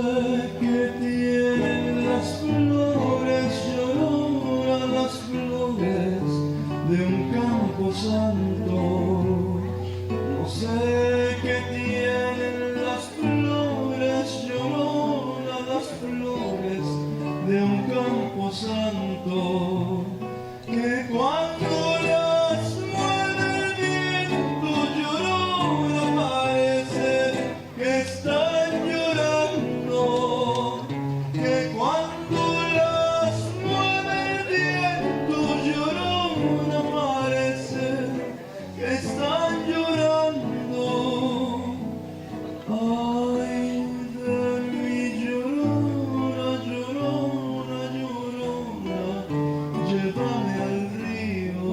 sé qué tienen las flores, lloran las flores de un campo santo. No sé qué tienen las flores, lloran las flores de un campo santo, que cuando las mueve el viento llorona parece que están llorando, que cuando las mueve el viento llorona parece que están llorando. Ay, de mi llorona, llorona, llorona, llévame al río.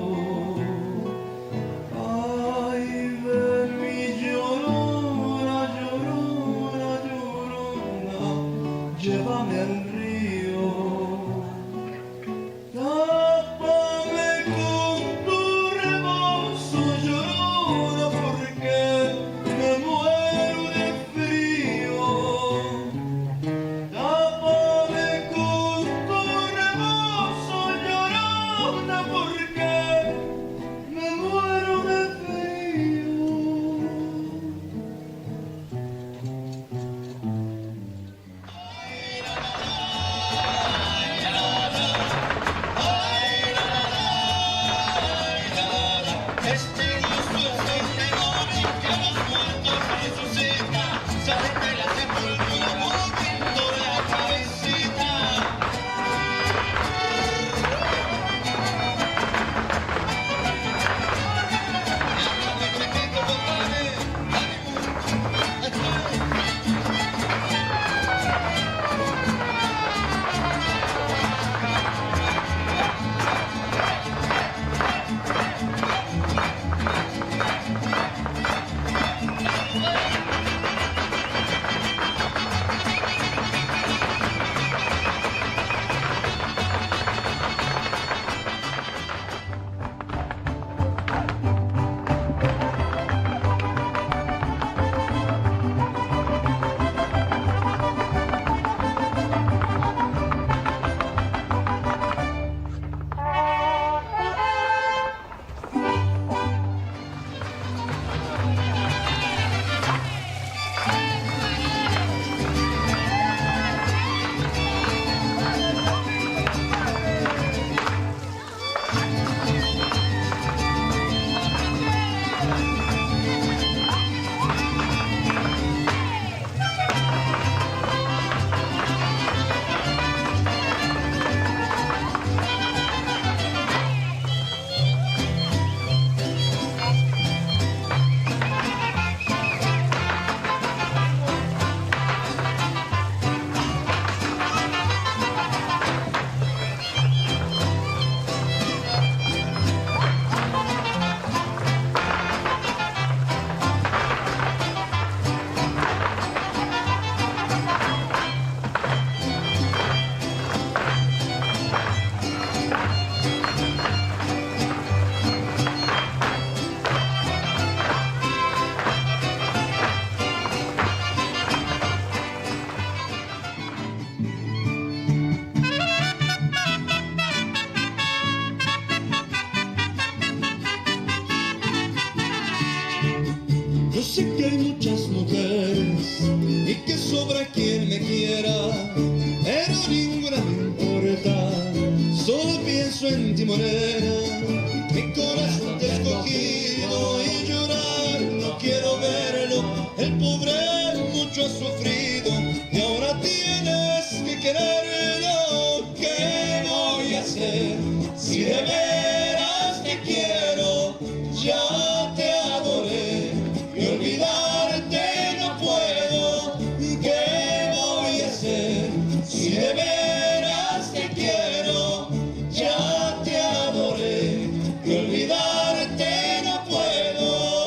Ay, de mi llorona, llorona, llorona, llévame al río. Tápame con tu rebozo, llorona, porque me muero de frío. Tápame con tu rebozo, llorona, porque me muero de frío. Este gusto es el demonio que a los muertos resucita, sale de la sepultura moviendo la cabecita. Yo sé que hay muchas mujeres y que sobra quien me quiera, pero ninguna me importa, solo pienso en ti, morena. Mi corazón te ha escogido y llorar no quiero verlo. El pobre mucho ha sufrido y ahora tienes que quererlo. ¿Qué voy a hacer si de veras te quiero? Ya te adoré y olvidarte no puedo. ¿Qué voy a hacer si de veras te quiero? Ya te adoré y olvidarte no puedo.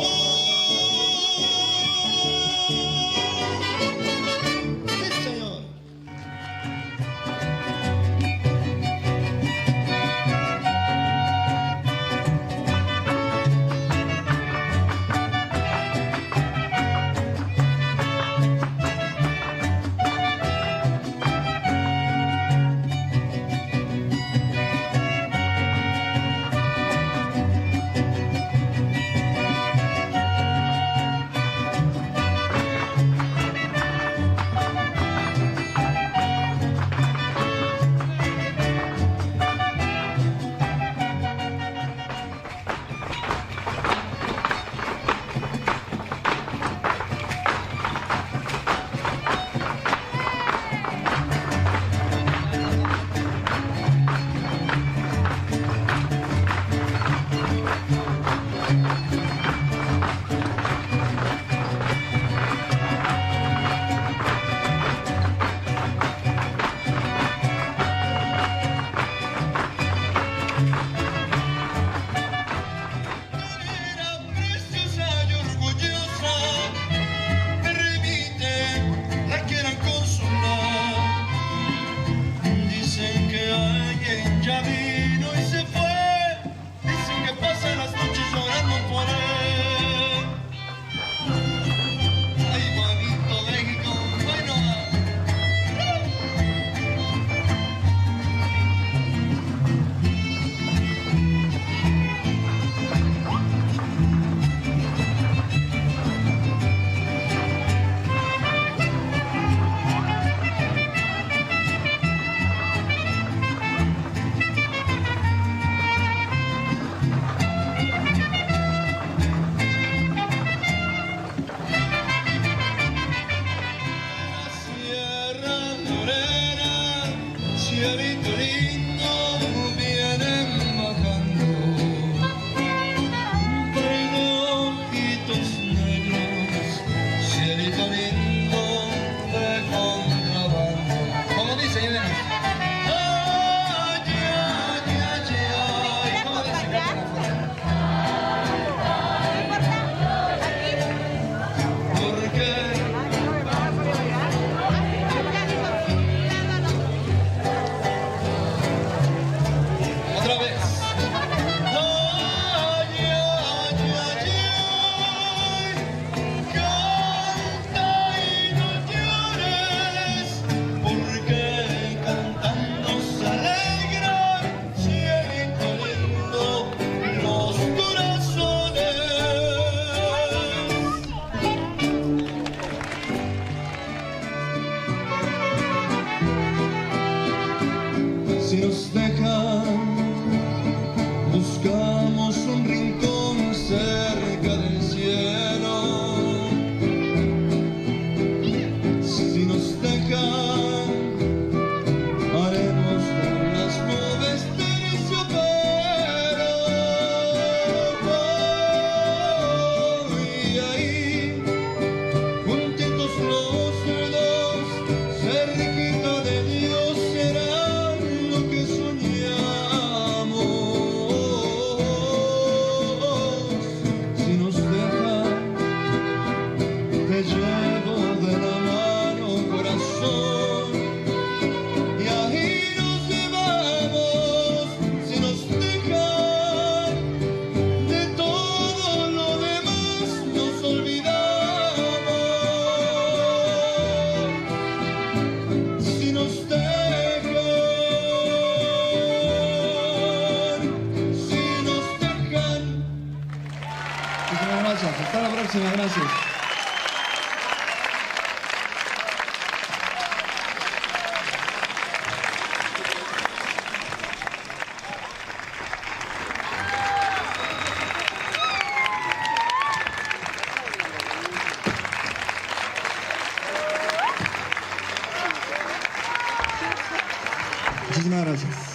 Hasta la próxima, gracias. Muchísimas gracias.